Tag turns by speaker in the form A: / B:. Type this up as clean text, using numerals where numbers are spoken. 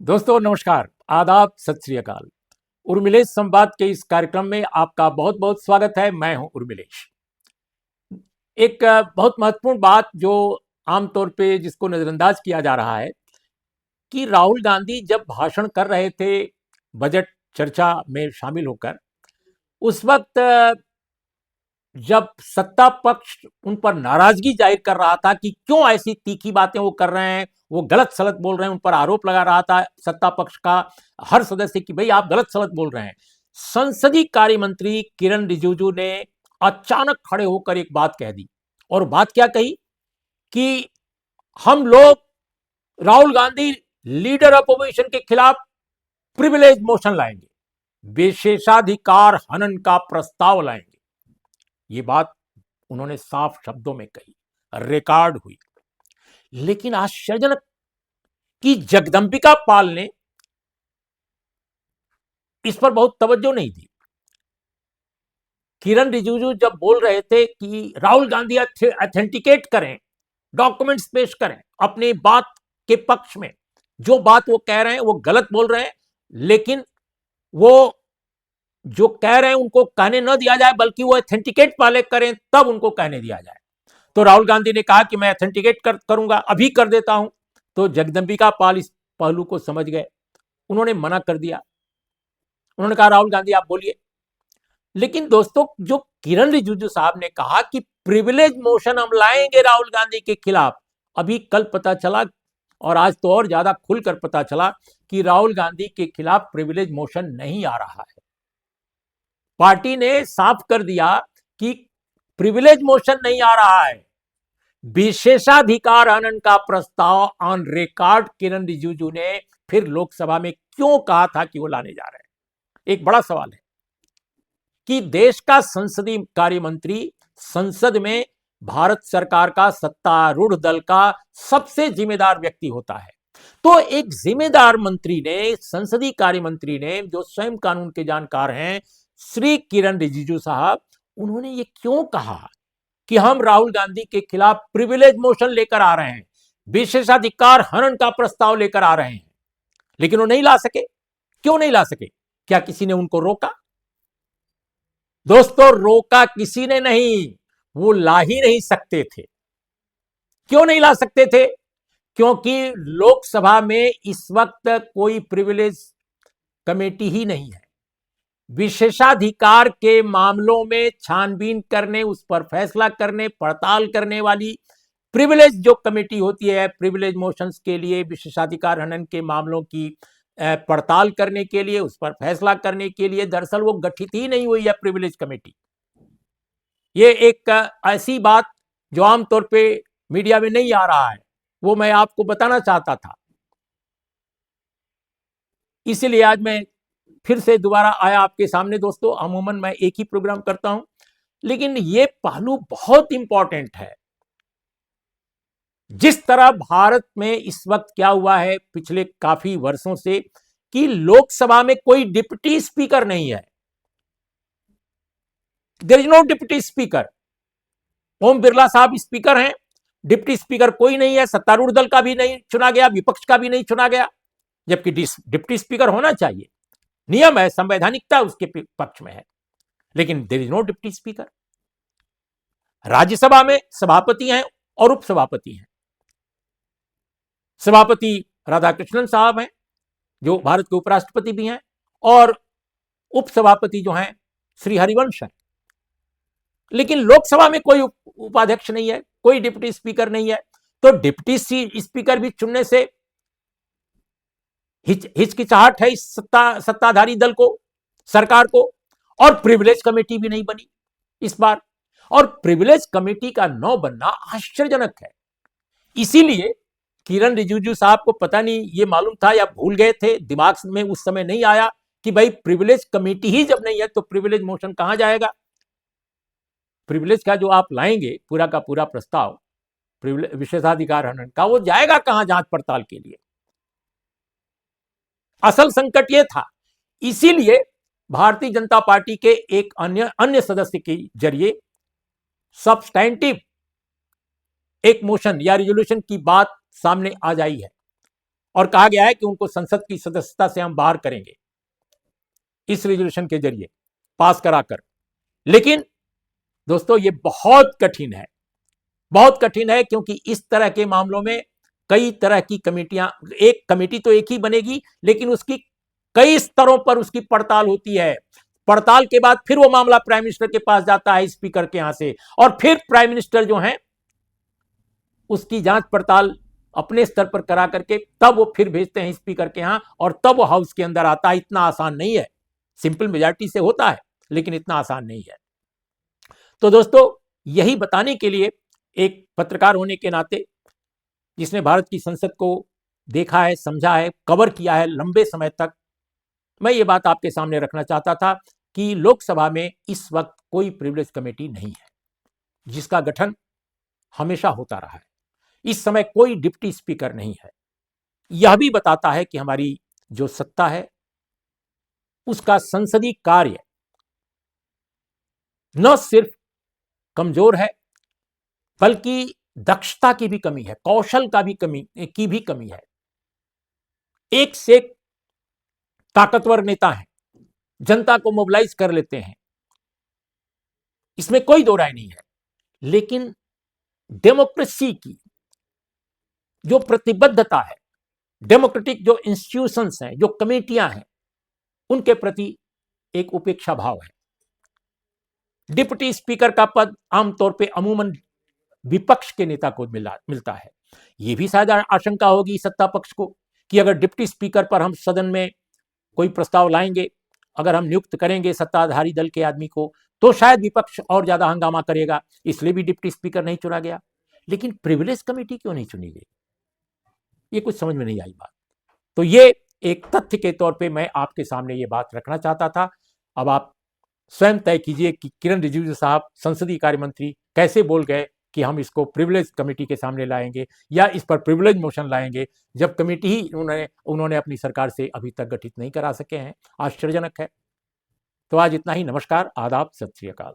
A: दोस्तों नमस्कार, आदाब, सत श्री अकाल। उर्मिलेश संवाद के इस कार्यक्रम में आपका बहुत बहुत स्वागत है। मैं हूं उर्मिलेश। एक बहुत महत्वपूर्ण बात जो आमतौर पे जिसको नजरअंदाज किया जा रहा है कि राहुल गांधी जब भाषण कर रहे थे बजट चर्चा में शामिल होकर, उस वक्त जब सत्ता पक्ष उन पर नाराजगी जाहिर कर रहा था कि क्यों ऐसी तीखी बातें वो कर रहे हैं, वो गलत सलत बोल रहे हैं, उन पर आरोप लगा रहा था सत्ता पक्ष का हर सदस्य कि भाई आप गलत सलत बोल रहे हैं। संसदीय कार्य मंत्री किरण रिजिजू ने अचानक खड़े होकर एक बात कह दी। और बात क्या कही कि हम लोग राहुल गांधी लीडर अपोजिशन के खिलाफ प्रिविलेज मोशन लाएंगे, विशेषाधिकार हनन का प्रस्ताव लाएंगे। ये बात उन्होंने साफ शब्दों में कही, रिकॉर्ड हुई। लेकिन आश्चर्यजनक कि जगदंबिका पाल ने इस पर बहुत तवज्जो नहीं दी। किरण रिजिजू जब बोल रहे थे कि राहुल गांधी ऑथेंटिकेट करें, डॉक्यूमेंट्स पेश करें अपनी बात के पक्ष में, जो बात वो कह रहे हैं वो गलत बोल रहे हैं, लेकिन वो जो कह रहे हैं उनको कहने न दिया जाए, बल्कि वो ऑथेंटिकेट पहले करें तब उनको कहने दिया जाए। तो राहुल गांधी ने कहा कि मैं ऑथेंटिकेट करूंगा, अभी कर देता हूं। तो जगदंबिका पाल इस पहलू को समझ गए, उन्होंने मना कर दिया। उन्होंने कहा राहुल गांधी आप बोलिए। लेकिन दोस्तों, जो किरण रिजिजू साहब ने कहा कि प्रिविलेज मोशन हम लाएंगे राहुल गांधी के खिलाफ, अभी कल पता चला और आज तो और ज्यादा खुलकर पता चला कि राहुल गांधी के खिलाफ प्रिविलेज मोशन नहीं आ रहा है। पार्टी ने साफ कर दिया कि प्रिविलेज मोशन नहीं आ रहा है, विशेषाधिकार हनन का प्रस्ताव ऑन रिकॉर्ड किरण रिजिजू ने फिर लोकसभा में क्यों कहा था कि वो लाने जा रहे हैं। एक बड़ा सवाल है कि देश का संसदीय कार्य मंत्री संसद में भारत सरकार का सत्तारूढ़ दल का सबसे जिम्मेदार व्यक्ति होता है। तो एक जिम्मेदार मंत्री ने, संसदीय कार्य मंत्री ने, जो स्वयं कानून के जानकार हैं, श्री किरण रिजिजू साहब, उन्होंने ये क्यों कहा कि हम राहुल गांधी के खिलाफ प्रिविलेज मोशन लेकर आ रहे हैं, विशेषाधिकार हनन का प्रस्ताव लेकर आ रहे हैं, लेकिन वो नहीं ला सके। क्यों नहीं ला सके? क्या किसी ने उनको रोका? दोस्तों, रोका किसी ने नहीं, वो ला ही नहीं सकते थे। क्यों नहीं ला सकते थे? क्योंकि लोकसभा में इस वक्त कोई प्रिविलेज कमेटी ही नहीं है। विशेषाधिकार के मामलों में छानबीन करने, उस पर फैसला करने, पड़ताल करने वाली प्रिविलेज जो कमेटी होती है प्रिविलेज मोशंस के लिए, विशेषाधिकार हनन के मामलों की पड़ताल करने के लिए, उस पर फैसला करने के लिए, दरअसल वो गठित ही नहीं हुई है प्रिविलेज कमेटी। ये एक ऐसी बात जो आमतौर पे मीडिया में नहीं आ रहा है, वो मैं आपको बताना चाहता था। इसीलिए आज मैं फिर से दोबारा आया आपके सामने। दोस्तों, अमूमन मैं एक ही प्रोग्राम करता हूं, लेकिन ये पहलू बहुत इंपॉर्टेंट है। जिस तरह भारत में इस वक्त क्या हुआ है पिछले काफी वर्षों से कि लोकसभा में कोई डिप्टी स्पीकर नहीं है, there is no deputy speaker. Om Birla साहब स्पीकर हैं, डिप्टी स्पीकर कोई नहीं है, सत्तारूढ़ दल का भी नहीं चुना गया, विपक्ष का भी नहीं चुना गया, जबकि डिप्टी स्पीकर होना चाहिए, नियम है, संवैधानिकता उसके पक्ष में है, लेकिन there is no deputy speaker. Rajya Sabha में सभापति हैं और उपसभापति हैं। सभापति राधाकृष्णन साहब हैं, जो भारत के उपराष्ट्रपति भी हैं, और उपसभापति जो हैं श्री हरिवंश हैं। लेकिन लोकसभा में कोई उपाध्यक्ष नहीं है, कोई डिप्टी स्पीकर नहीं है। तो डिप्टी स्पीकर भी चुनने से हिचकिचाहट है इस सत्ताधारी दल को, सरकार को। और प्रिविलेज कमेटी भी नहीं बनी इस बार, और प्रिविलेज कमेटी का न बनना आश्चर्यजनक है। इसीलिए किरण रिजिजू साहब को पता नहीं ये मालूम था या भूल गए थे, दिमाग में उस समय नहीं आया कि भाई प्रिविलेज कमेटी ही जब नहीं है तो प्रिविलेज मोशन कहां जाएगा। प्रिविलेज का जो आप लाएंगे पूरा का पूरा प्रस्ताव विशेषाधिकार हनन का, वो जाएगा कहां जांच पड़ताल के लिए? असल संकट ये था। इसीलिए भारतीय जनता पार्टी के एक अन्य सदस्य के जरिए सब्सटैंटिव एक मोशन या रिजोल्यूशन की बात सामने आ जाई है। और कहा गया है कि उनको संसद की सदस्यता से हम बाहर करेंगे इस रेजोल्यूशन के जरिए पास कराकर। लेकिन दोस्तों ये बहुत कठिन है, बहुत कठिन है, क्योंकि इस तरह के मामलों में कई तरह की कमेटियां, एक कमेटी तो एक ही बनेगी लेकिन उसकी कई स्तरों पर उसकी पड़ताल होती है। पड़ताल के बाद फिर वो मामला प्राइम मिनिस्टर के पास जाता है, स्पीकर के यहां से, और फिर प्राइम मिनिस्टर जो है उसकी जांच पड़ताल अपने स्तर पर करा करके तब वो फिर भेजते हैं स्पीकर के यहां, और तब वो हाउस के अंदर आता है। इतना आसान नहीं है, सिंपल मेजॉरिटी से होता है लेकिन इतना आसान नहीं है। तो दोस्तों यही बताने के लिए, एक पत्रकार होने के नाते जिसने भारत की संसद को देखा है, समझा है, कवर किया है लंबे समय तक, मैं ये बात आपके सामने रखना चाहता था कि लोकसभा में इस वक्त कोई प्रिविलेज कमेटी नहीं है जिसका गठन हमेशा होता रहा है। इस समय कोई डिप्टी स्पीकर नहीं है। यह भी बताता है कि हमारी जो सत्ता है उसका संसदीय कार्य न सिर्फ कमजोर है बल्कि दक्षता की भी कमी है, कौशल की भी कमी है। एक से एक ताकतवर नेता है, जनता को मोबिलाइज कर लेते हैं, इसमें कोई दो राय नहीं है। लेकिन डेमोक्रेसी की जो प्रतिबद्धता है, डेमोक्रेटिक जो इंस्टीट्यूशंस हैं, जो कमेटियां हैं, उनके प्रति एक उपेक्षा भाव है। डिप्टी स्पीकर का पद आमतौर पे अमूमन विपक्ष के नेता को मिलता है। यह भी शायद आशंका होगी सत्ता पक्ष को कि अगर डिप्टी स्पीकर पर हम सदन में कोई प्रस्ताव लाएंगे, अगर हम नियुक्त करेंगे सत्ताधारी दल के आदमी को, तो शायद विपक्ष और ज्यादा हंगामा करेगा, इसलिए भी डिप्टी स्पीकर नहीं चुना गया। लेकिन प्रिविलेज कमेटी क्यों नहीं चुनी गई, ये कुछ समझ में नहीं आई बात। तो ये एक तथ्य के तौर पे मैं आपके सामने ये बात रखना चाहता था। अब आप स्वयं तय कीजिए कि किरण रिजिजू साहब संसदीय कार्य मंत्री कैसे बोल गए कि हम इसको प्रिविलेज कमेटी के सामने लाएंगे या इस पर प्रिविलेज मोशन लाएंगे, जब कमेटी ही उन्होंने अपनी सरकार से अभी तक गठित नहीं करा सके हैं। आश्चर्यजनक है। तो आज इतना ही। नमस्कार, आदाब, सत श्री अकाल।